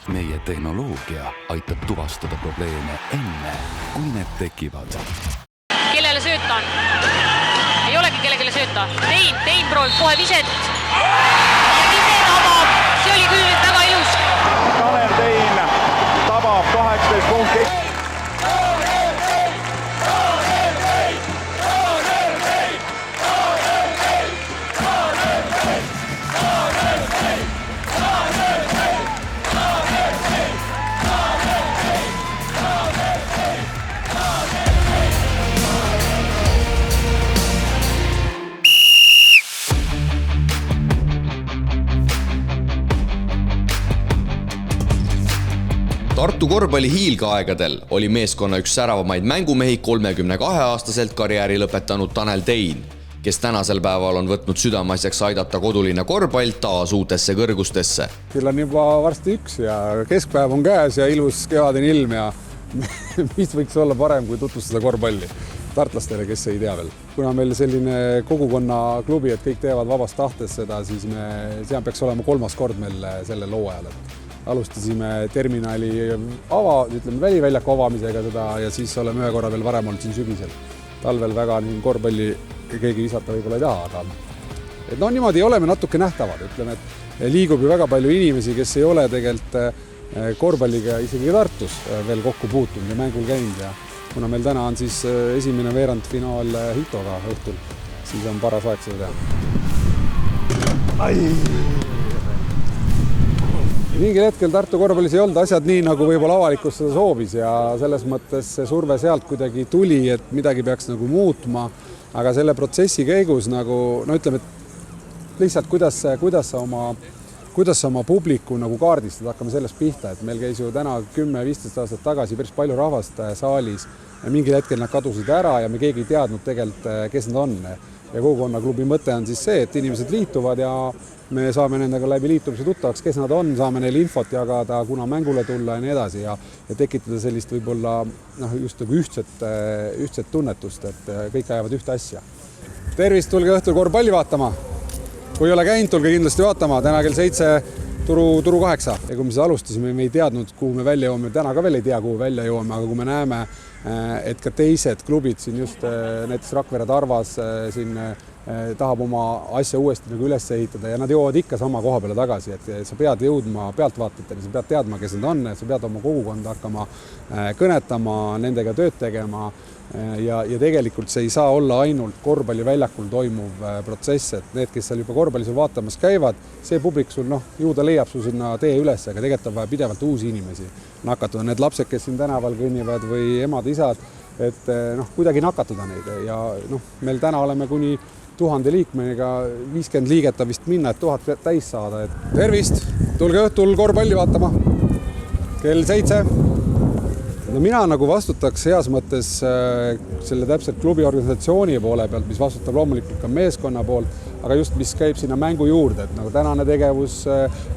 Meie tehnoloogia aitab tuvastada probleeme enne, kui need tekivad. Kellele sööta on? Ei olegi kellele sööta. Tein proovib kohe viset. Ja vise tabab. See oli küll väga ilus. Tanel Tein tabab 18 punkti. Tartu korvpalli hiilgeaegadel oli meeskonna üks säravamaid mängumehi 32-aastaselt karjääri lõpetanud Tanel Tein, kes tänasel päeval on võtnud südameasjaks aidata kodulinna korvpall taas uutesse kõrgustesse. Küll on juba varsti 1 ja keskpäev on käes ja ilus kevadine ilm ja mis võiks olla parem kui tutvustada korvpalli tartlastele, kes ei tea veel. Kuna meil selline kogukonna klubi, et kõik teevad vabast tahtes seda, siis see peaks olema 3. kord meil sellel hooajal. Alustasime terminali väliväljaku avamisega seda ja siis oleme ühe korra veel varem olnud siin sügisel. Talvel väga korvpalli keegi visata võib-olla ei taha, aga niimoodi oleme natuke nähtavad. Ütleme, et liigub ju väga palju inimesi, kes ei ole tegelikult korvpalliga isegi Tartus veel kokku puutunud ja mängul käinud ja kuna meil täna on siis esimene veerandfinaal Hitoga õhtul, siis on paras aeg seda teha. Mingil hetkel Tartu korvpallis ei olnud asjad nii, nagu võib-olla avalikkus seda soovis ja selles mõttes see surve sealt kuidagi tuli, et midagi peaks muutma, aga selle protsessi käigus ütleme, et lihtsalt kuidas sa oma publiku kaardistad, hakkame sellest pihta, et meil käis ju täna 10-15 aastat tagasi päris palju rahvast saalis ja mingil hetkel nad kadusid ära ja me keegi ei teadnud tegelikult, kes nad on. Ja kogukonnaklubi mõte on siis see, et inimesed liituvad ja me saame nendega läbi liitumise tuttavaks, kes nad on, saame neile infot jagada, kuna mängule tulla ja nii edasi ja tekitada sellist võib-olla just ühtset tunnetust, et kõik ajavad ühte asja. Tervist, tulge õhtul korvpalli vaatama. Kui ei ole käinud, tulge kindlasti vaatama. Täna kell 7 turu 8. Ja kui me alustasime, me ei teadnud, kuhu me välja jõuame. Täna ka veel ei tea, kuhu välja jõuame, aga kui me näeme, et ka teised klubid siin just näiteks Rakvere Tarvas siin tahab oma asja uuesti üles ehitada ja nad jõuavad ikka sama koha peale tagasi, et sa pead jõudma pealtvaatajatele, sa pead teadma, kes nad on, sa pead oma kogukonda hakkama kõnetama, nendega tööd tegema ja tegelikult see ei saa olla ainult korvpalliväljakul toimuv protsess, et need, kes seal juba korvpallis vaatamas käivad, see publik sul ju ta leiab su sinna tee üles, aga tegelikult on vaja pidevalt uusi inimesi nakatada. Need lapsed, kes siin tänaval kõnnivad või emad, isad, et kuidagi nakatada neid ja meil täna oleme kuni 1000 liikmeniga 50 liigeta vist minna, et 1000 täis saada. Tervist, tulge õhtul korvpalli vaatama. Kell 7. Mina vastutaks heas mõttes selle täpselt klubi organisatsiooni poole pealt, mis vastutab loomulikult ka meeskonna poolt, aga just mis käib sinna mängu juurde, et tänane tegevus,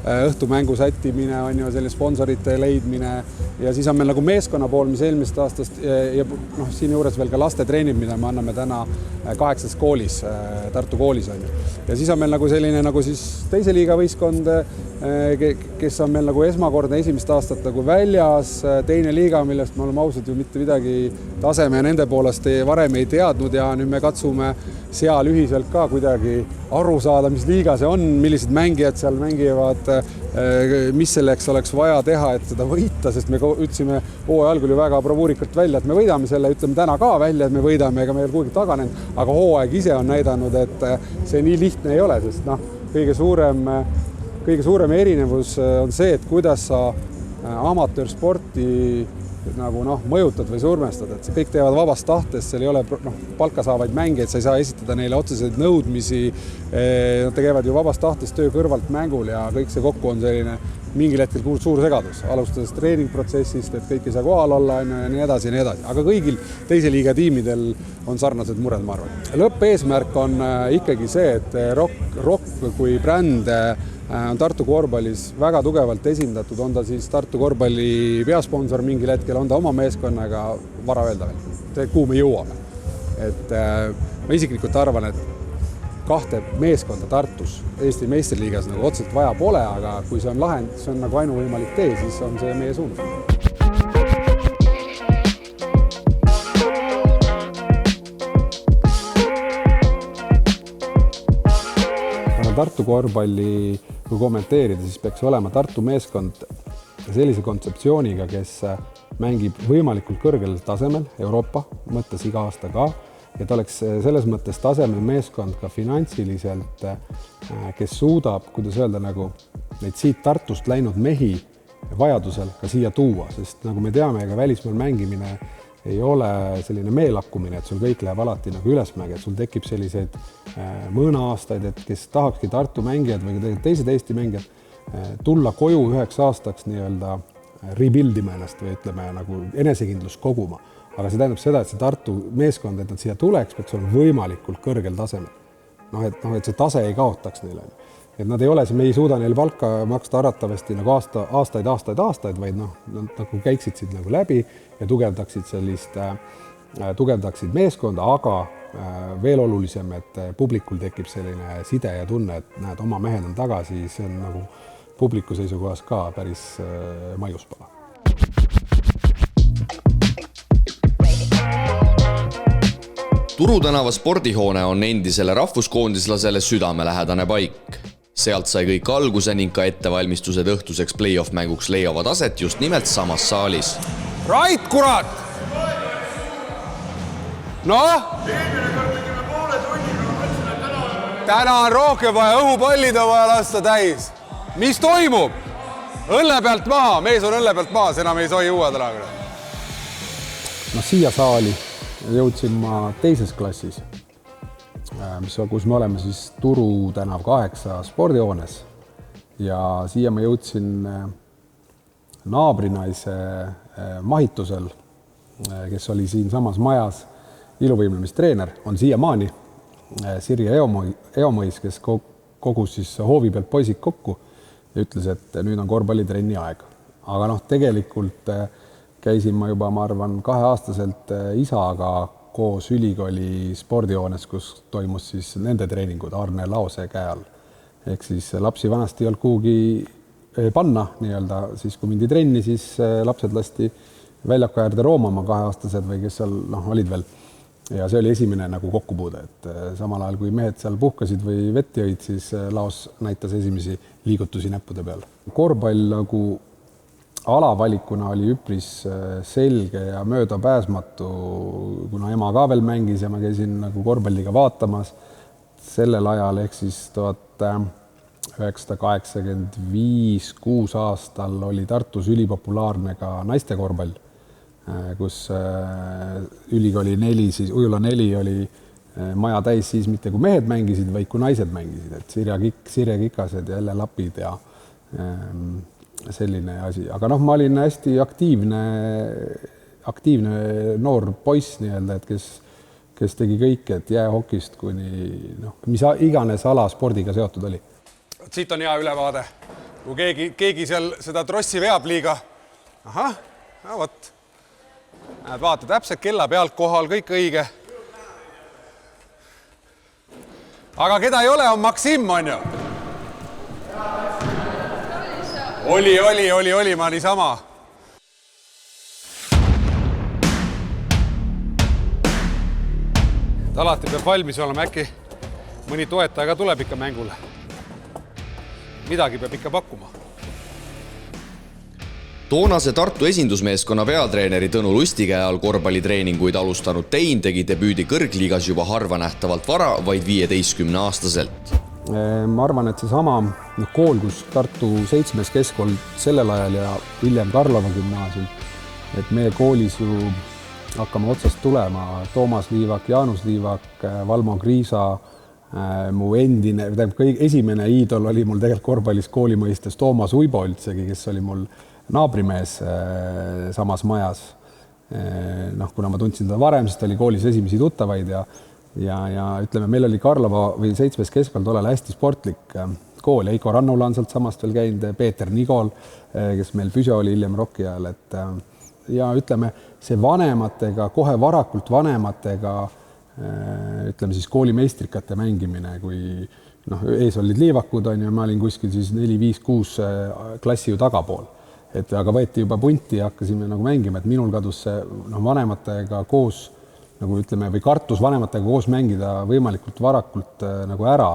õhtumängu sättimine, on ju selline sponsorite leidmine ja siis on meil meeskonna pool, mis eelmist aastast ja siin juures veel ka laste treenib, mida me anname täna 8. koolis, Tartu koolis on ju. Ja siis on meil selline siis teise liiga võistkond, kes on meil esmakordne esimest aastat väljas, teine liiga, millest me oleme ausad ju mitte midagi taseme ja nende poolest varem ei teadnud ja nüüd me katsume seal ühiselt ka kuidagi aru saada, mis liiga see on, millised mängijad seal mängivad, mis selleks oleks vaja teha, et seda võita, sest me ütlesime hooaja algul ju väga bravuurikalt välja, et me võidame selle, ütleme täna ka välja, et me võidame, ega me ei ole kuhugi taganenud, aga hooaeg ise on näidanud, et see nii lihtne ei ole, sest kõige suurem erinevus on see, et kuidas sa amatöörsporti mõjutad või surmestad, et see kõik teevad vabast tahtes, seal ei ole palka saavaid mängijaid, sa ei saa esitada neile otseseid nõudmisi, nad tegevad ju vabast tahtes töö kõrvalt mängul ja kõik see kokku on selline mingil hetkel suur segadus, alustades treeningprotsessist, et kõik ei saa kohal olla ja nii edasi, aga kõigil teise liiga tiimidel on sarnased mured, ma arvan. Lõppeesmärk on ikkagi see, et Rock kui bränd on Tartu korvpallis väga tugevalt esindatud, on ta siis Tartu korvpalli peasponsor mingil hetkel, on ta oma meeskonnaga, vara öelda veel, kuhu me jõuame. Et ma isiklikult arvan, et 2 meeskonda Tartus Eesti meistriliigas nagu otseselt vaja pole, aga kui see on lahend, see on nagu ainuvõimalik tee, siis on see meie suund. Tartu korvpalli, kui kommenteerida, siis peaks olema Tartu meeskond sellise kontseptsiooniga, kes mängib võimalikult kõrgel tasemel Euroopa mõttes iga aasta ka, et oleks selles mõttes tasemel meeskond ka finantsiliselt, kes suudab, kuidas öelda, nagu neid siit Tartust läinud mehi vajadusel ka siia tuua, sest nagu me teame, ega välismaal mängimine ei ole selline meelakkumine, et sul kõik läheb alati nagu ülesmäge, et sul tekib selliseid mõõna-aastaid, et kes tahakski Tartu mängijad või teised Eesti mängijad tulla koju 1 aastaks nii-öelda rebuildima ennast või ütleme nagu enesekindlust koguma. Aga see tähendab seda, et see Tartu meeskond, et nad siia tuleks, peaks olema võimalikult kõrgel tasemel. Et see tase ei kaotaks neile. Et nad ei ole, me ei suuda neil palka maksta aratavasti nagu aastaid, vaid nad nagu käiksid siit nagu läbi ja tugevdaksid meeskonda, aga veel olulisem, et publikul tekib selline side ja tunne, et näed, oma mehed on tagasi, see on nagu publiku seisukohas ka päris maiuspala. Turu tänava spordihoone on endisele rahvuskoondislasele südamelähedane paik. Sealt sai kõik alguse ning ka ettevalmistused õhtuseks play-off mänguks leiavad aset just nimelt samas saalis. Rait, kurat! Noh? Täna on rohkem vaja, õhupallid on vaja lasta täis. Mis toimub? Õlle pealt maha, mees on õlle pealt maha, see enam ei soi uue täna. No siia saali jõudsin ma 2. klassis. Kus me oleme siis Turu tänav 8 spordihoones ja siia ma jõudsin naabrinaise mahitusel, kes oli siin samas majas iluvõimlemistreener, on siiamaani Sirje Eomõis, kes kogus siis hoovi pealt poisid kokku ja ütles, et nüüd on korvpallitrenni aeg. Aga tegelikult käisin ma juba, ma arvan, 2-aastaselt isaga koos ülikooli spordihoones, kus toimus siis nende treeningud Arne Laose käe all. Ehk siis lapsi vanasti ei olnud kuhugi panna nii-öelda, siis kui mindi trenni, siis lapsed lasti väljaku äärde roomama 2-aastased või kes seal olid veel. Ja see oli esimene nagu kokkupuude, et samal ajal kui mehed seal puhkasid või vett jõid, siis Laos näitas esimesi liigutusi näppude peal. Korvpall nagu alavalikuna oli üpris selge ja möödapääsmatu, kuna ema ka veel mängis ja ma käisin nagu korvpalliga vaatamas sellel ajal, ehk siis 1985-6 aastal oli Tartus ülipopulaarne ka naiste korvpall, kus ülikooli 4, siis Ujula 4 oli maja täis siis mitte kui mehed mängisid, vaid kui naised mängisid, et Sirje Kikased ja Elle Lapid ja selline asi. Aga ma olin hästi aktiivne noor poiss nii-öelda, et kes tegi kõik, et jäähokist kuni mis iganes ala spordiga seotud oli. Siit on hea ülevaade. Kui keegi seal seda trossi veab liiga. Ahah, võt. Vaata, täpselt kella pealt kohal, kõik õige. Aga keda ei ole, on Maksim, on ju? Oli, ma niisama. Alati peab valmis olema, äkki mõni toetaja ka tuleb ikka mängule. Midagi peab ikka pakkuma. Toonase Tartu esindusmeeskonna peatreeneri Tõnu Lustikäe all korvpallitreeninguid alustanud Tein tegi debüüdi kõrgliigas juba harva nähtavalt vara, vaid 15-aastaselt. Ma arvan, et see sama kool, kus Tartu 7. keskkool sellel ajal ja hiljem Karlova gümnaasium, et meie koolis ju hakkame otsast tulema Toomas Liivak, Jaanus Liivak, Valmo Kriisa, mu endine, esimene iidol oli mul tegelikult korvpallis kooli mõistes Toomas Uibo üldsegi, kes oli mul naabrimees samas majas. Kuna ma tundsin seda varem, siis ta oli koolis esimesi tuttavaid ja ütleme, meil oli Karlova või 7. keskkool tollel hästi sportlik kool. Eiko Rannula on sealt samast veel käinud, Peeter Nigol, kes meil püsio oli hiljem Rocki ajal. Ja ütleme, see vanematega, kohe varakult vanematega ütleme siis koolimeistrikate mängimine, kui noh, ees olid liivakud, on ju, ma olin kuskil siis 4, 5, 6 klassi ju tagapool. Et aga võeti juba punti ja hakkasime nagu mängima, et minul kadus see vanematega koos, nagu ütleme, või kartus vanematega koos mängida võimalikult varakult nagu ära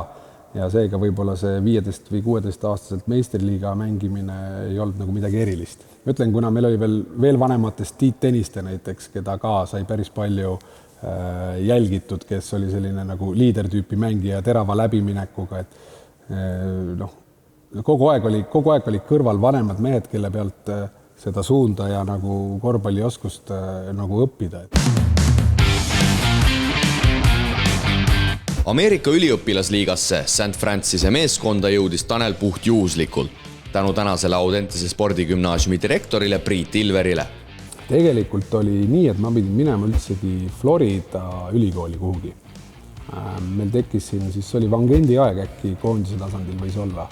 ja seega võib-olla see 15 või 16 aastaselt meistriliiga mängimine ei olnud nagu midagi erilist. Ma ütlen, kuna meil oli veel vanematest Tiit Tõniste näiteks, keda ka sai päris palju jälgitud, kes oli selline nagu liidertüüpi mängija terava läbiminekuga, et kogu aeg oli kõrval vanemad mehed, kelle pealt seda suunda ja nagu korvpallioskust nagu õppida. Ameerika üliõpilasliigasse St. Francis'e meeskonda jõudis Tanel Puht juhuslikult tänu tänasele Audentese spordigümnaasiumi direktorile Priit Ilverile. Tegelikult oli nii, et ma pidin minema üldsegi Florida ülikooli kuhugi. Meil tekkis siin, siis oli Van Gendi aeg äkki koondise tasandil võis olla.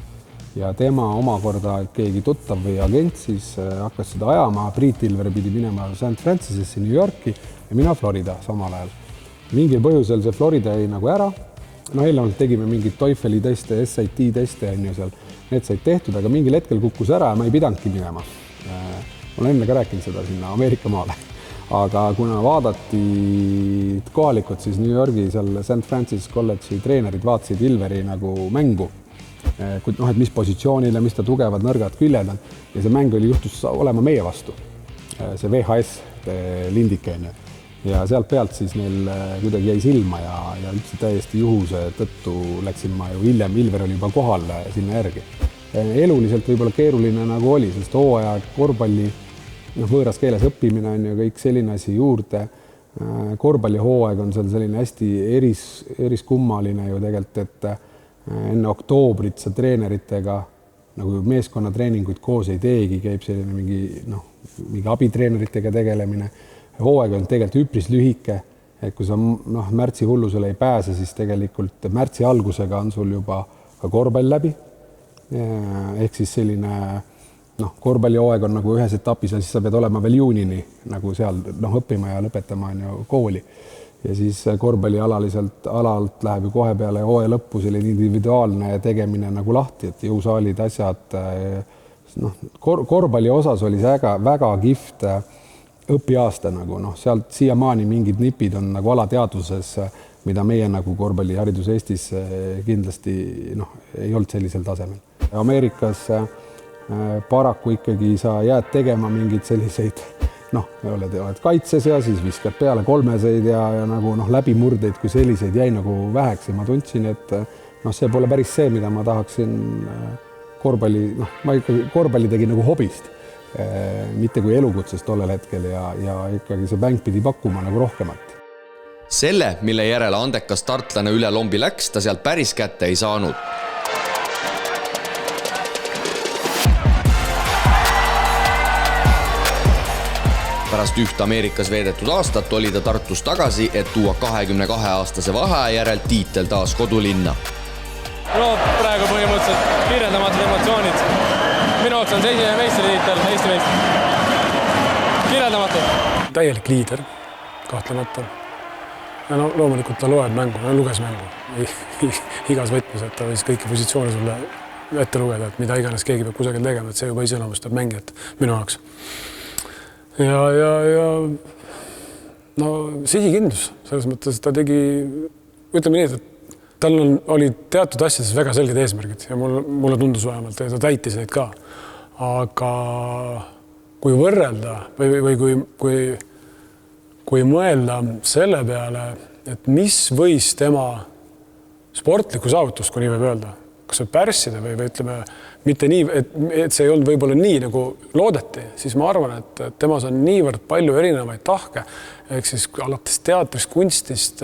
Ja tema omakorda keegi tuttav või agent siis hakkas seda ajama. Priit Ilver pidi minema St. Francis'esse New Yorki ja mina Florida samal ajal. Mingil põhjusel see Florida jäi nagu ära. Eelnevalt tegime mingid TOEFL-i teste, SAT teste on ju seal. Need said tehtud, aga mingil hetkel kukkus ära ja ma ei pidanudki minema. Ma olen enne ka rääkinud seda sinna Ameerika maale. Aga kuna vaadati kohalikud, siis New Yorgi seal St. Francis College'i treenerid vaatasid Ilveri nagu mängu. Et mis positsioonile, mis ta tugevad, nõrgad küljed on. Ja see mäng oli juhtus olema meie vastu. See VHS lindike on ju. Ja sealt pealt siis neil kuidagi jäi silma ja üldse täiesti juhuse tõttu läksin ma ju hiljem. Ilver oli juba kohal sinna järgi. Eluliselt võib-olla keeruline nagu oli, sest hooaja korvpalli võõras keeles õppimine on ju kõik selline asi juurde. Korvpallihooaeg on seal selline hästi eriskummaline ju tegelikult, et enne oktoobrit sa treeneritega nagu meeskonnatreeninguid koos ei teegi, käib selline mingi abitreeneritega tegelemine. Hooaeg on tegelikult üpris lühike, et kui sa märtsi hullusele ei pääse, siis tegelikult märtsi algusega on sul juba ka korvpall läbi. Ehk siis selline korvpallihooaeg on nagu ühes etapis ja siis sa pead olema veel juunini nagu seal õppima ja lõpetama on ju kooli. Ja siis korvpallialaliselt alalt läheb ju kohe peale hooaja lõppu selline individuaalne tegemine nagu lahti, et jõusaalid, asjad. Korvpalli osas oli see väga kihvt õpiaasta nagu, sealt siiamaani mingid nipid on nagu alateadvuses, mida meie nagu korvpalliharidus Eestis kindlasti ei olnud sellisel tasemel. Ameerikas paraku ikkagi sa jääd tegema mingeid selliseid, oled kaitses ja siis viskad peale kolmeseid ja nagu läbimurdeid, kui selliseid jäi nagu väheks ja ma tundsin, et see pole päris see, mida ma tahaksin korvpalli, ma ikkagi korvpalli tegin nagu hobist, mitte kui elukutsest tollel hetkel ja ikkagi see mäng pidi pakkuma nagu rohkemat. Selle, mille järele andekas tartlane üle lombi läks, ta sealt päris kätte ei saanud. Pärast üht Ameerikas veedetud aastat oli ta Tartus tagasi, et tuua 22-aastase vaheaja järel tiitel taas kodulinna. Praegu põhimõtteliselt kirjeldamatud emotsioonid. Minu jaoks on see esimene meistritiitel, Eesti meistri. Kirjeldamatud. Täielik liider, kahtlemata. Ja loomulikult ta loeb mängu, luges mängu. Igas võtmes, et ta võis kõiki positsioone sulle ette lugeda, et mida iganes keegi peab kusagil tegema, et see juba iseloomustab mängijat minu jaoks. Ja sihikindlus, selles mõttes ta tegi, ütleme nii, et tal oli teatud asjades väga selged eesmärgid ja mulle tundus vähemalt, et ta täitis neid ka. Aga kui võrrelda või kui mõelda selle peale, et mis võis tema sportlikku saavutust, kui nii võib öelda, kas see pärssida või ütleme, mitte nii, et see ei olnud võib-olla nii nagu loodeti, siis ma arvan, et temas on niivõrd palju erinevaid tahke, ehk siis alates teatrist, kunstist,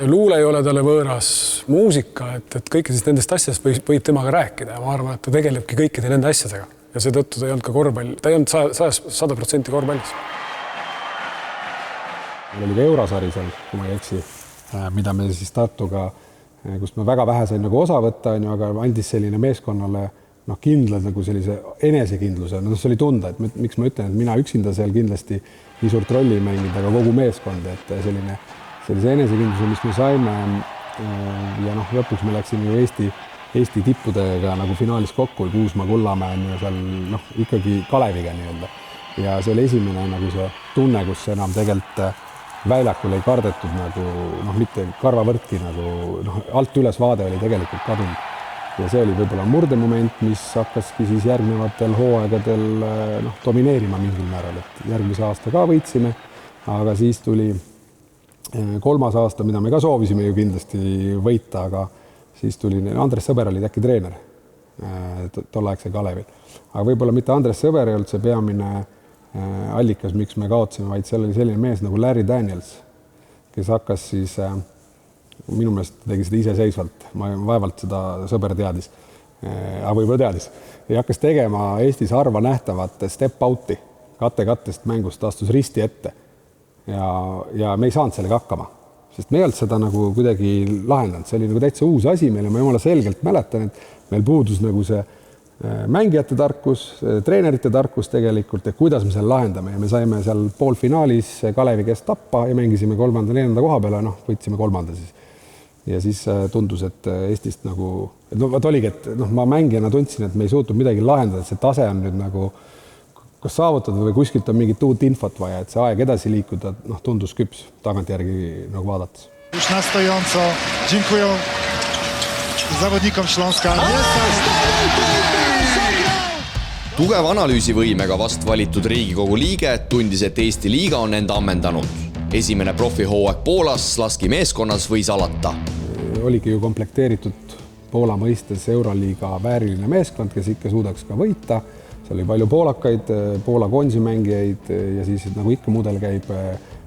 luule ei ole talle võõras, muusika, et kõikidest nendest asjadest võib temaga rääkida ja ma arvan, et ta tegelebki kõikide nende asjadega ja seetõttu ta ei olnud ka korvpall, ta ei olnud 100% korvpallis. Meil oli ka Eurosari seal, kui ma ei eksi, mida me siis Tartuga, kus me väga vähe sain nagu osa võtta, aga andis selline meeskonnale kindlad nagu sellise enesekindluse. See oli tunda, et miks ma ütlen, et mina üksinda seal kindlasti nii suurt rolli mängida, aga kogu meeskond, et selline sellise enesekindluse, mis me saime ja noh, lõpuks me läksime ju Eesti tippudega nagu finaalis kokku, Kuusma, Kullamäe ja seal noh, ikkagi Kaleviga nii-öelda. Ja see oli esimene nagu see tunne, kus enam tegelikult väljakul ei kardetud nagu noh, mitte karvavõrdki nagu noh, alt üles vaade oli tegelikult kadunud. Ja see oli võib-olla murdemoment, mis hakkaski siis järgnevatel hooaegadel noh, domineerima mingil määral, et järgmise aasta ka võitsime, aga siis tuli 3. aasta, mida me ka soovisime ju kindlasti võita, aga siis tuli, Andres Sõber oli äkki treener tolleaegse Kalevil. Aga võib-olla mitte Andres Sõber ei olnud see peamine allikas, miks me kaotsime, vaid seal oli selline mees nagu Larry Daniels, kes hakkas siis, minu meelest tegi seda iseseisvalt, ma vaevalt seda Sõber teadis, aga võib-olla teadis, ja hakkas tegema Eestis harva nähtavat step-out'i, kattest mängust astus risti ette ja me ei saanud sellega hakkama, sest me ei olnud seda nagu kuidagi lahendanud, see oli nagu täitsa uus asi meile, ma jumala selgelt mäletan, et meil puudus nagu see mängijate tarkus, treenerite tarkus tegelikult, et kuidas me seal lahendame ja me saime seal poolfinaalis Kalevi käest tappa ja mängisime 3.-4. koha peale, noh, võitsime 3. siis. Ja siis tundus, et Eestist nagu, no vaat oligi, et noh, ma mängijana tundsin, et me ei suutnud midagi lahendada, et see tase on nüüd nagu kas saavutatud või kuskilt on mingit uut infot vaja, et see aeg edasi liikuda, noh, tundus küps tagantjärgi nagu vaadates. Już na stojąco. Dziękuję zawodnikom Śląska. Tugev analüüsivõimega vast valitud Riigikogu liige tundis, et Eesti liiga on enda ammendanud. Esimene profihooaeg Poolas Laski meeskonnas võis alata. Oligi ju komplekteeritud Poola mõistes Euroliiga vääriline meeskond, kes ikka suudaks ka võita. Seal oli palju poolakaid, Poola konsimängijaid ja siis nagu ikka mudel käib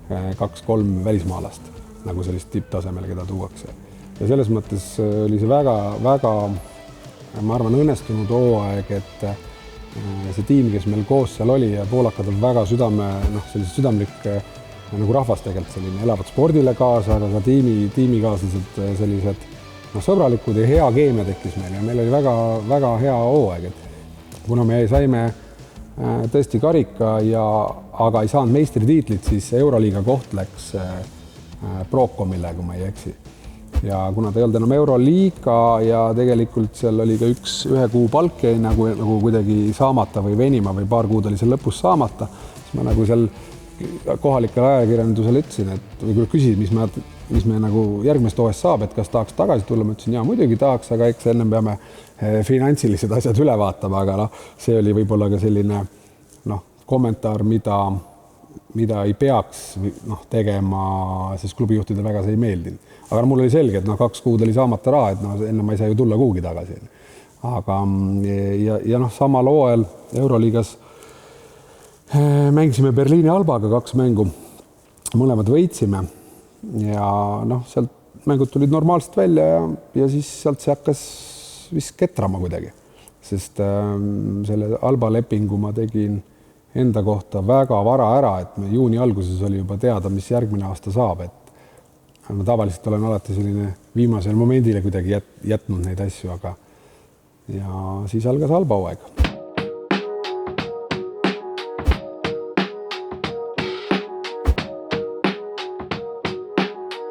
2-3 välismaalast, nagu sellist tipptasemel, keda tuuakse. Ja selles mõttes oli see väga, ma arvan, õnnestunud hooaeg, et see tiim, kes meil koos seal oli ja poolakad on väga südamlik nagu rahvas tegelikult selline, elavad spordile kaasa, aga ka tiimikaaslased sellised sõbralikud ja hea keemia tekkis meil ja meil oli väga hea hooaeg, et kuna me saime tõesti karika aga ei saanud meistritiitlit, siis Euroliiga koht läks Procomile, kui ma ei eksi. Ja kuna ta ei olnud enam Euroliiga ja tegelikult seal oli ka ühe kuu palk jäi nagu kuidagi saamata või venima või paar kuud oli seal lõpus saamata, siis ma nagu seal kohalikele ajakirjandusele ütlesin, et või kui küsisid, mis me nagu järgmist hooajast saab, et kas tahaks tagasi tulla, ma ütlesin, muidugi tahaks, aga eks ennem peame finantsilised asjad üle vaatama, aga see oli võib-olla ka selline kommentaar, mida ei peaks tegema, sest klubijuhtidel väga see ei meeldinud. Aga mul oli selge, et 2 kuud oli saamata raha, et enne ma ei saa ju tulla kuhugi tagasi. Aga ja samal hooajal Euroliigas mängisime Berliini Albaga 2 mängu, mõlemad võitsime ja sealt mängud tulid normaalselt välja ja siis sealt see hakkas vist ketrama kuidagi, sest selle Alba lepingu ma tegin enda kohta väga vara ära, et me juuni alguses oli juba teada, mis järgmine aasta saab, et ma tavaliselt olen alati selline viimasel momendile kuidagi jätnud neid asju, aga ja siis algas Alba hooaeg.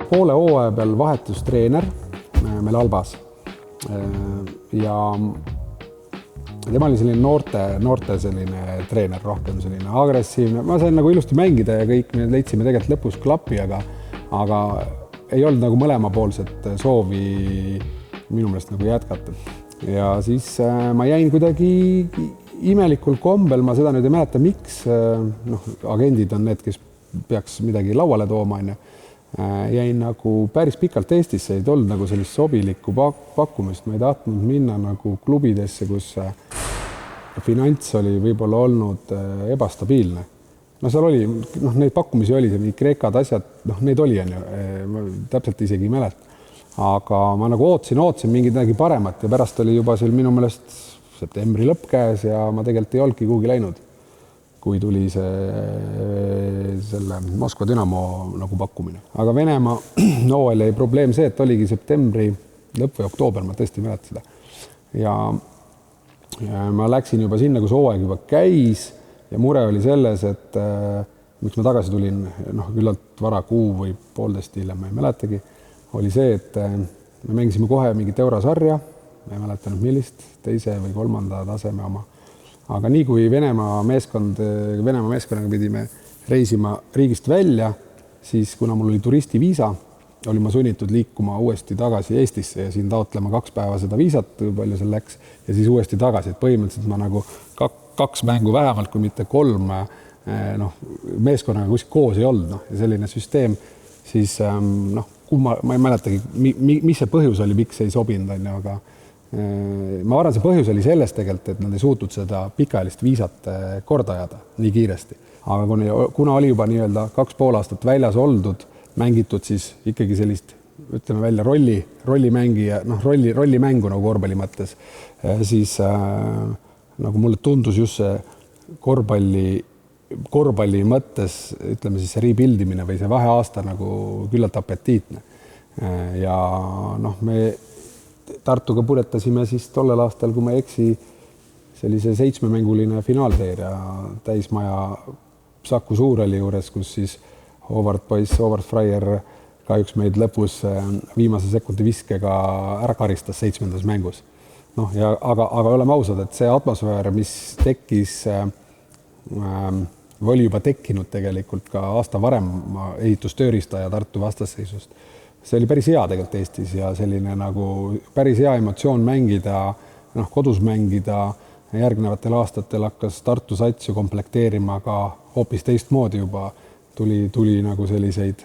Poole hooaja peal vahetus treener meil Albas ja tema oli selline noorte selline treener, rohkem selline agressiivne. Ma sain nagu ilusti mängida ja kõik me leidsime tegelikult lõpus klappi, aga ei olnud nagu mõlemapoolset soovi minu meelest nagu jätkata. Ja siis ma jäin kuidagi imelikul kombel, ma seda nüüd ei mäleta, miks agendid on need, kes peaks midagi lauale tooma, jäin nagu päris pikalt Eestisse, ei olnud nagu sellist sobilikku pakkumist, ma ei tahtnud minna nagu klubidesse, kus finants oli võib-olla olnud ebastabiilne. Seal oli, neid pakkumisi oli, see Kreekad asjad, neid oli, ma täpselt isegi ei mäleta. Aga ma nagu ootasin mingit paremat ja pärast oli juba seal minu meelest septembri lõpp käes ja ma tegelikult ei olnudki kuhugi läinud, kui tuli selle Moskva Dünamo nagu pakkumine. Aga Venemaa hooajal jäi probleem see, et oligi septembri lõpp või oktoober, ma tõesti mäleta seda. Ja ma läksin juba sinna, kus hooaeg juba käis ja mure oli selles, et miks ma tagasi tulin, küllalt vara, kuu või 1,5 hiljem, ma ei mäletagi, oli see, et me mängisime kohe mingit eurosarja, ma ei mäletanud millist, 2. või 3. taseme oma. Aga nii kui Venemaa meeskonnaga pidime reisima riigist välja, siis kuna mul oli turistiviisa, oli ma sunnitud liikuma uuesti tagasi Eestisse ja siin taotlema 2 päeva seda viisat, palju seal läks, ja siis uuesti tagasi. Et põhimõtteliselt ma nagu 2 mängu vähemalt, kui mitte 3 meeskonnaga kuskil koos ei olnud. Ja selline süsteem, siis ma ei mäletagi, mis see põhjus oli, miks ei sobinud, aga ma arvan, see põhjus oli selles tegelikult, et nad ei suutnud seda pikaajalist viisat korda ajada nii kiiresti. Aga kuna oli juba nii-öelda 2,5 aastat väljas oldud, mängitud siis ikkagi sellist, ütleme välja, rollimängija, rollimängu nagu korvpalli mõttes, siis nagu mulle tundus just see korvpalli mõttes, ütleme siis see rebuildimine või see vaheaasta nagu küllalt apetiitne. Ja me Tartuga puretasime siis tollel aastal, kui ma ei eksi, sellise 7-mänguline finaalseeria täismaja Saku Suurhalli juures, kus siis Howard Fryer kahjuks meid lõpus viimase sekundi viskega ära karistas 7. mängus. Aga oleme ausad, et see atmosfäär, mis tekkis, oli juba tekkinud tegelikult ka aasta varem ehitustöörista ja Tartu vastasseisust. See oli päris hea tegelikult Eestis ja selline nagu päris hea emotsioon mängida, kodus mängida. Järgnevatel aastatel hakkas Tartu sats ju komplekteerima ka hoopis teistmoodi juba. Tuli nagu selliseid,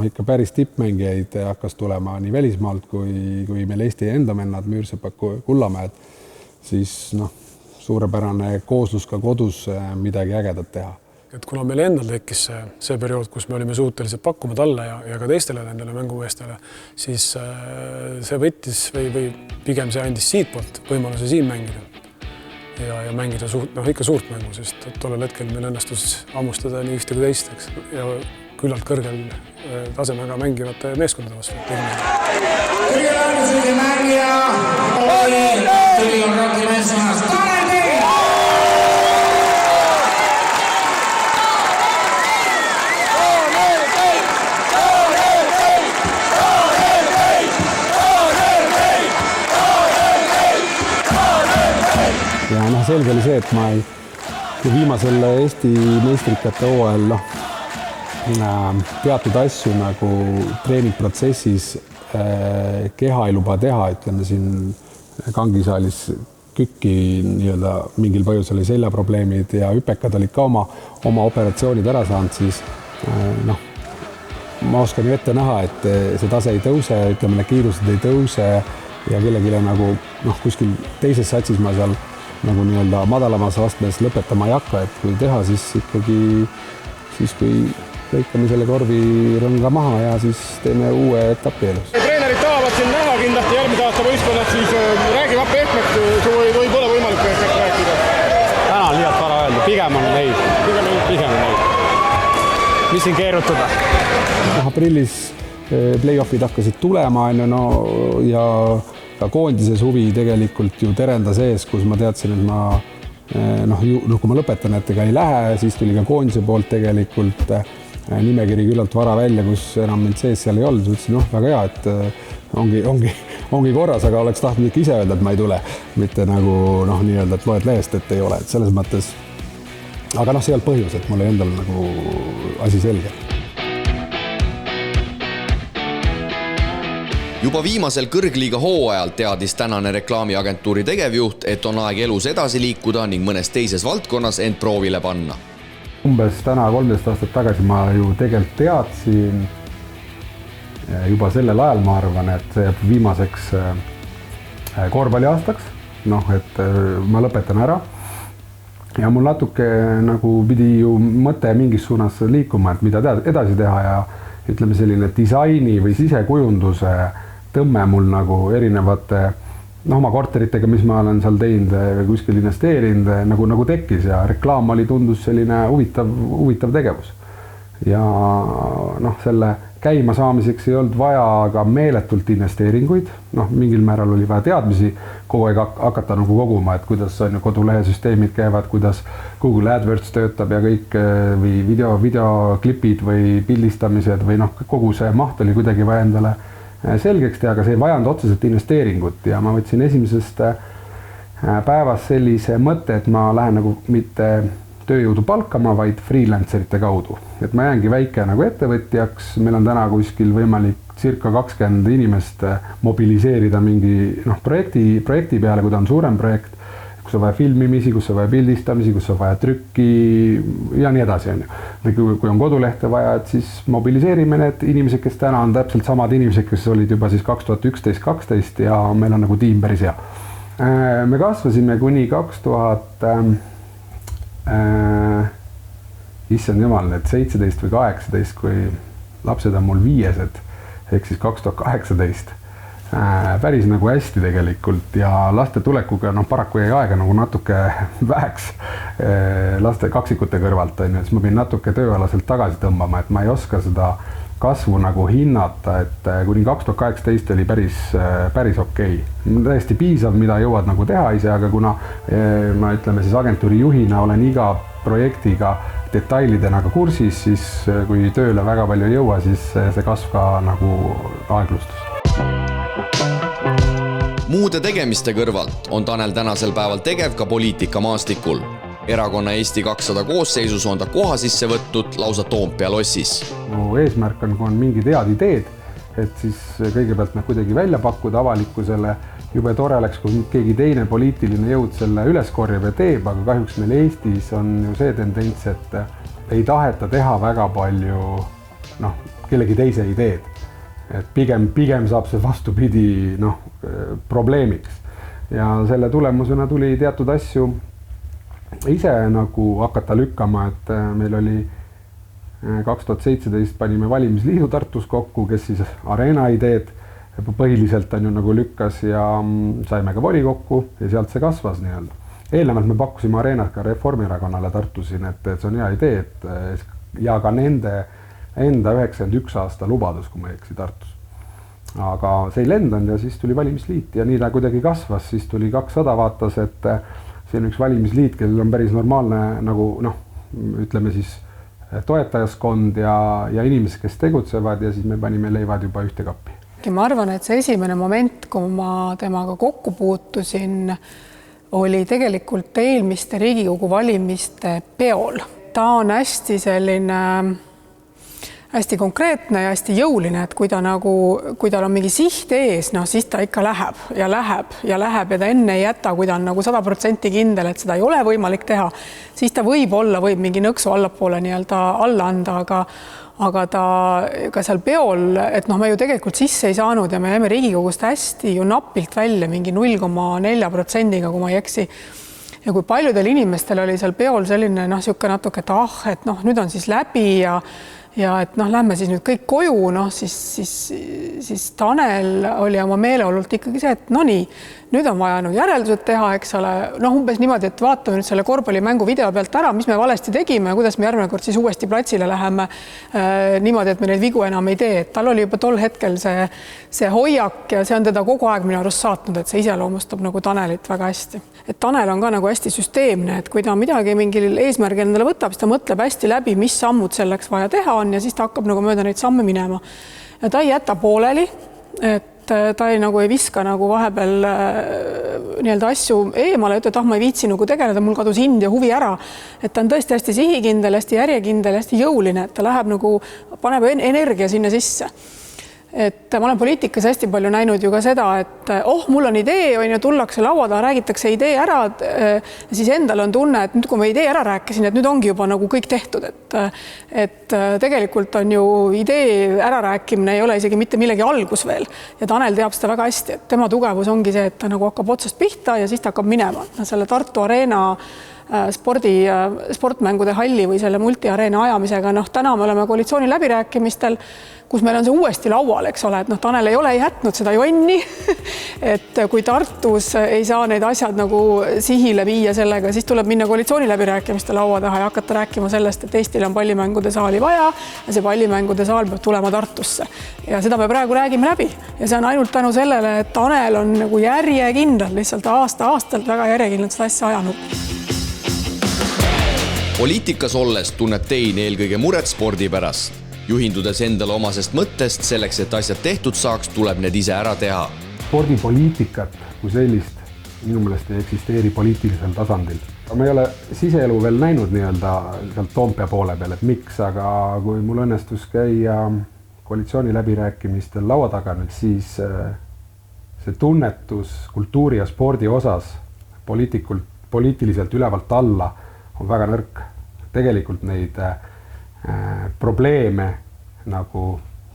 ikka päris tippmängijaid hakkas tulema nii välismaalt kui meil Eesti enda mennad, Müürsepak, Kullamäed. Siis suurepärane kooslus ka kodus midagi ägedat teha. Et kuna meil endal tekkis see periood, kus me olime suutelised pakkuma talle ja ka teistele nendele mängumeestele, siis see võttis või pigem see andis siitpoolt võimaluse siin mängida ja mängida ikka suurt mängu, sest tollel hetkel meil õnnestus hammustada nii ühte kui teist, eks, ja küllalt kõrgel tasemega mängivate meeskondade vastu. Kõige väärtuslikke mängija oli Tülion Rocki meeskonnast Tanel Tein! Ja selge oli see, et ma viimasel Eesti meistrikate hooajal teatud asju nagu treeningprotsessis keha ei luba teha, ütleme siin kangisaalis kükki nii-öelda mingil põhjusel oli seljaprobleemid ja hüpekad olid ka oma operatsioonid ära saanud, siis ma oskan ju ette näha, et see tase ei tõuse, ütleme, need kiirused ei tõuse ja kellelegi nagu kuskil teises satsis ma seal nagu nii-öelda madalamas astmes lõpetama ei hakka, et kui teha, siis ikkagi kui lõikame selle korvirõnga maha ja siis teeme uue etapi elus. Treenerid tahavad siin näha kindlasti järgmise aasta võistkonnad, siis räägi Vapp Ehtmet, võib olla võimalik Ehtmet rääkida? Täna on liialt vara öelda, pigem on neid. Mis siin keerutada? Aprillis play-offid hakkasid tulema ja ka koondises huvi tegelikult ju terenda sees, kus ma teadsin, et kui ma lõpetan, et ega ei lähe, siis tuli ka koondise poolt tegelikult nimekiri küllalt vara välja, kus enam mind sees seal ei olnud. Ütlesin, väga hea, et ongi korras, aga oleks tahtnud ikka ise öelda, et ma ei tule. Mitte nagu nii-öelda, et loed lehest, et ei ole. Et selles mõttes, aga see ei olnud põhjus, et mul ei endal nagu asi selge. Juba viimasel kõrgliiga hooajal teadis tänane reklaamiagentuuri tegevjuht, et on aeg elus edasi liikuda ning mõnes teises valdkonnas end proovile panna. Umbes täna 13 aastat tagasi ma ju tegelikult teadsin juba sellel ajal, ma arvan, et see jääb viimaseks korvpalliaastaks, et ma lõpetan ära. Ja mul natuke nagu pidi ju mõte mingis suunas liikuma, et mida edasi teha ja ütleme selline disaini või sisekujunduse tõmme mul nagu erinevate oma korteritega, mis ma olen seal teinud või kuskil investeerinud, nagu tekkis ja reklaam tundus selline huvitav tegevus. ja noh, selle käima saamiseks ei olnud vaja ka meeletult investeeringuid, noh, mingil määral oli vaja teadmisi kogu aeg hakata nagu koguma, et kuidas on ju kodulehesüsteemid käivad, kuidas Google AdWords töötab ja kõik või videoklipid või pildistamised või noh, kogu see maht oli kuidagi vaja endale selgeks teha, aga see ei vajanud otseselt investeeringut ja ma võtsin esimesest päevast sellise mõtte, et ma lähen nagu mitte tööjõudu palkama, vaid freelancerite kaudu. Et ma jäängi väike nagu ettevõtjaks, meil on täna kuskil võimalik circa 20 inimest mobiliseerida mingi projekti peale, kui ta on suurem projekt, kus on vaja filmimisi, kus on vaja pildistamisi, kus on vaja trükki ja nii edasi. Kui on kodulehte vaja, et siis mobiliseerime need inimesed, kes täna on täpselt samad inimesed, kes olid juba siis 2011-12 ja meil on nagu tiim päris hea. Me kasvasime kuni 17 või 18, kui lapsed on mul 5, ehk siis 2018. Päris nagu hästi tegelikult ja laste tulekuga paraku jäi aega nagu natuke väheks laste kaksikute kõrvalt, siis ma pidin natuke tööalaselt tagasi tõmbama, et ma ei oska seda kasvu nagu hinnata, et kuni 2018 oli päris okei. Täiesti piisav, mida jõuad nagu teha ise, aga kuna ma ütleme siis agentuuri juhina olen iga projektiga detailidena ka kursis, siis kui tööle väga palju ei jõua, siis see kasv ka nagu aeglustus. Muude tegemiste kõrvalt on Tanel tänasel päeval tegev ka poliitikamaastikul. Erakonna Eesti 200 koosseisus on ta koha sisse võtnud lausa Toompea lossis. Eesmärk on, kui on mingid head ideed, et siis kõigepealt nad kuidagi välja pakkuda avalikkusele. Jube tore oleks, kui keegi teine poliitiline jõud selle üles korjab ja teeb, aga kahjuks meil Eestis on ju see tendents, et ei taheta teha väga palju kellegi teise ideed. Et pigem saab see vastupidi probleemiks. Ja selle tulemusena tuli teatud asju ise nagu hakata lükkama, et meil oli 2017 panime valimisliidu Tartus kokku, kes siis Areena ideed põhiliselt on ju nagu lükkas ja saime ka volikokku ja sealt see kasvas nii-öelda. Eelnevalt me pakkusime Areenat ka Reformierakonnale Tartus siin, et see on hea idee, ja ka nende enda 91 aasta lubadus, kui ma ei eksi Tartus. Aga see ei lendanud ja siis tuli valimisliit ja nii ta kuidagi kasvas, siis tuli 200 vaatas, et see on üks valimisliit, kellel on päris normaalne nagu ütleme siis toetajaskond ja inimesed, kes tegutsevad ja siis me panime leivad juba ühte kappi. Ma arvan, et see esimene moment, kui ma temaga kokku puutusin, oli tegelikult eelmiste Riigikogu valimiste peol. Ta on hästi selline hästi konkreetne ja hästi jõuline, et kui tal on mingi siht ees, siis ta ikka läheb ja ta enne ei jäta, kui ta on nagu 100% kindel, et seda ei ole võimalik teha, siis ta võib mingi nõksu allapoole nii-öelda alla anda, aga ta ka seal peol, et me ju tegelikult sisse ei saanud ja me jäime Riigikogust hästi ju napilt välja mingi 0,4%-ga, kui ma ei eksi. Ja kui paljudel inimestel oli seal peol selline siuke natuke, et nüüd on siis läbi ja et lähme siis nüüd kõik koju, siis Tanel oli oma meeleolult ikkagi see, et nii, nüüd on vaja järeldused teha, eks ole, umbes niimoodi, et vaatame nüüd selle korvpallimängu video pealt ära, mis me valesti tegime ja kuidas me järgmine kord siis uuesti platsile läheme niimoodi, et me neid vigu enam ei tee. Et tal oli juba tol hetkel see hoiak ja see on teda kogu aeg minu arust saatnud, et see iseloomustab nagu Tanelit väga hästi. Et Tanel on ka nagu hästi süsteemne, et kui ta midagi mingil eesmärgil endale võtab, siis ta mõtleb hästi läbi, mis sammud selleks vaja teha on ja siis ta hakkab nagu mööda neid samme minema. Ja ta ei jäta pooleli, et ta ei viska vahepeal nii-öelda asju eemale, et ma ei viitsi tegeleda, mul kadus hind ja huvi ära. Et ta on tõesti hästi sihikindel, hästi järjekindel, hästi jõuline, et ta läheb paneb energia sinna sisse. Et ma olen poliitikas hästi palju näinud ju ka seda, et mul on idee, tullakse laua taha, räägitakse idee ära, siis endal on tunne, et nüüd kui ma idee ära rääkisin, et nüüd ongi juba kõik tehtud, et tegelikult on ju idee ärarääkimine ei ole isegi mitte millegi algus veel ja Tanel teab seda väga hästi, et tema tugevus ongi see, et ta hakkab otsast pihta ja siis ta hakkab minema. Selle Tartu Areena sportmängude halli või selle multiareena ajamisega. Täna me oleme koalitsiooni läbirääkimistel, kus meil on see uuesti laual, eks ole, et Tanel ei ole jätnud seda jonni, et kui Tartus ei saa need asjad nagu sihile viia sellega, siis tuleb minna koalitsiooni läbirääkimiste laua taha ja hakata rääkima sellest, et Eestil on pallimängude saali vaja ja see pallimängude saal peab tulema Tartusse. Ja seda me praegu räägime läbi ja see on ainult tänu sellele, et Tanel on nagu järjekindlalt, lihtsalt aasta-aastalt väga järjekindlalt seda asja ajanud. Poliitikas olles tunneb Tein eelkõige muret spordi pärast. Juhindudes endale omasest mõttest, selleks, et asjad tehtud saaks, tuleb need ise ära teha. Spordipoliitikat kui sellist minu meelest ei eksisteeri poliitilisel tasandil. Ma ei ole siseelu veel näinud nii-öelda sealt Toompea poole peal, et miks, aga kui mul õnnestus käia koalitsiooni läbirääkimistel laua taga, siis see tunnetus kultuuri ja spordi osas poliitiliselt ülevalt alla on väga nõrk. Tegelikult neid probleeme nagu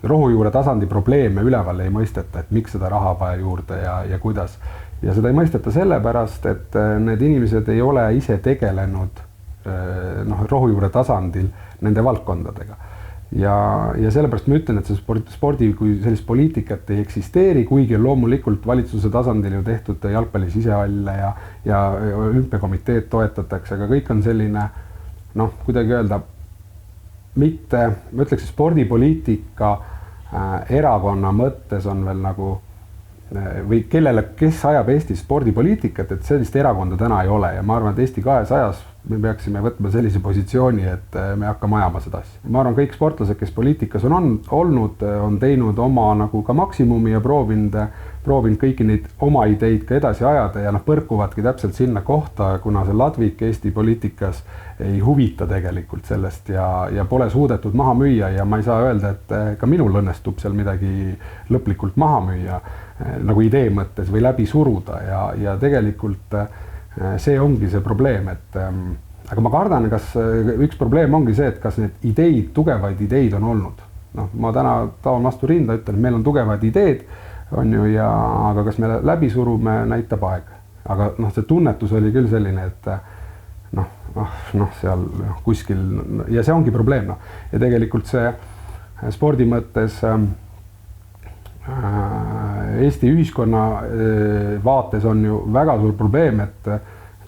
rohujuure tasandi probleeme üleval ei mõisteta, et miks seda raha vaja juurde ja kuidas. Ja seda ei mõisteta sellepärast, et need inimesed ei ole ise tegelenud rohujuure tasandil nende valdkondadega. Ja sellepärast ma ütlen, et see spordi kui sellist poliitikat ei eksisteeri, kuigi loomulikult valitsuse tasandil ju tehtud jalgpalli sisehalle ja olümpiakomiteed toetatakse, aga kõik on selline, kuidagi öelda, mitte, ma ütleks, spordipoliitika erakonna mõttes on veel nagu, või kes ajab Eestis spordipoliitikat, et sellist erakonda täna ei ole ja ma arvan, et Eesti 200-s me peaksime võtma sellise positsiooni, et me hakkame ajama seda asja. Ma arvan, kõik sportlased, kes poliitikas on olnud, on teinud oma nagu ka maksimumi ja proovinud kõiki neid oma ideid ka edasi ajada ja põrkuvadki täpselt sinna kohta, kuna see ladvik Eesti poliitikas ei huvita tegelikult sellest ja pole suudetud maha müüa ja ma ei saa öelda, et ka minul õnnestub seal midagi lõplikult maha müüa nagu idee mõttes või läbi suruda ja tegelikult see ongi see probleem, et aga ma kardan, kas üks probleem ongi see, et kas need ideid, tugevaid ideid on olnud. Ma täna taon vastu rinda, ütlen, et meil on tugevad ideed, on ju, aga kas me läbi surume, näitab aeg. Aga see tunnetus oli küll selline, et seal kuskil, ja see ongi probleem. Ja tegelikult see spordi mõttes Eesti ühiskonna vaates on ju väga suur probleem, et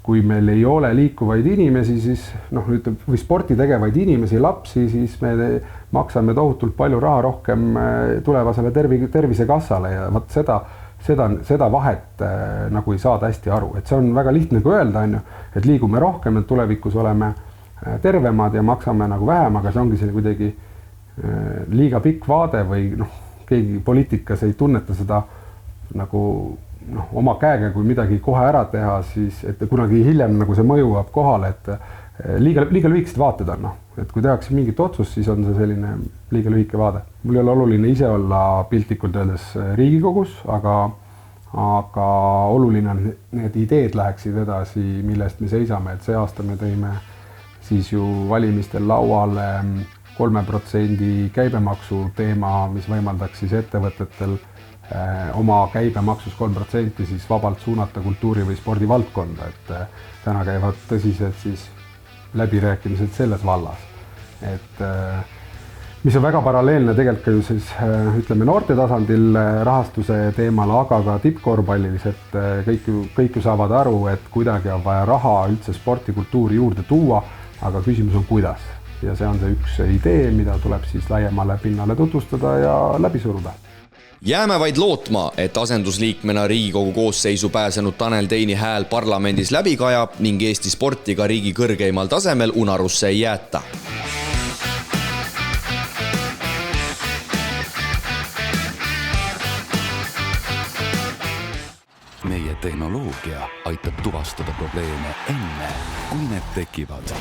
kui meil ei ole liikuvaid inimesi, siis või sporti tegevaid inimesi, lapsi, siis me maksame tohutult palju raha rohkem tulevasele tervisekassale ja seda vahet nagu ei saada hästi aru. Et see on väga lihtne kui öelda, et liigume rohkem, et tulevikus oleme tervemad ja maksame nagu vähem, aga see ongi selle kuidagi liiga pikk vaade või keegi poliitikas ei tunneta seda nagu oma käega, kui midagi kohe ära teha, siis et kunagi hiljem nagu see mõju jääb kohale, et liiga lühikesed vaated on. Et kui tehakse mingit otsust, siis on see selline liiga lühike vaade. Mul ei ole oluline ise olla piltlikult öeldes Riigikogus, aga oluline on need ideed läheksid edasi, millest me seisame. Et see aasta me tõime siis ju valimistel lauale 3% käibemaksu teema, mis võimaldaks siis ettevõtetel oma käibemaksus 3% siis vabalt suunata kultuuri või spordi valdkonda, et täna käivad tõsised siis läbirääkimised selles vallas. Et mis on väga paralleelne tegelikult ka ju siis ütleme noorte tasandil rahastuse teemal, aga ka tippkorvpallis, et kõik ju saavad aru, et kuidagi on vaja raha üldse sporti, kultuuri juurde tuua, aga küsimus on kuidas. Ja see on see üks idee, mida tuleb siis laiemale pinnale tutvustada ja läbi suruda. Jääme vaid lootma, et asendusliikmena Riigikogu koosseisu pääsenud Tanel Teini hääl parlamendis läbi kajab ning Eesti sporti ka riigi kõrgeimal tasemel unarusse ei jäeta. Meie tehnoloogia aitab tuvastada probleeme enne, kui need tekivad.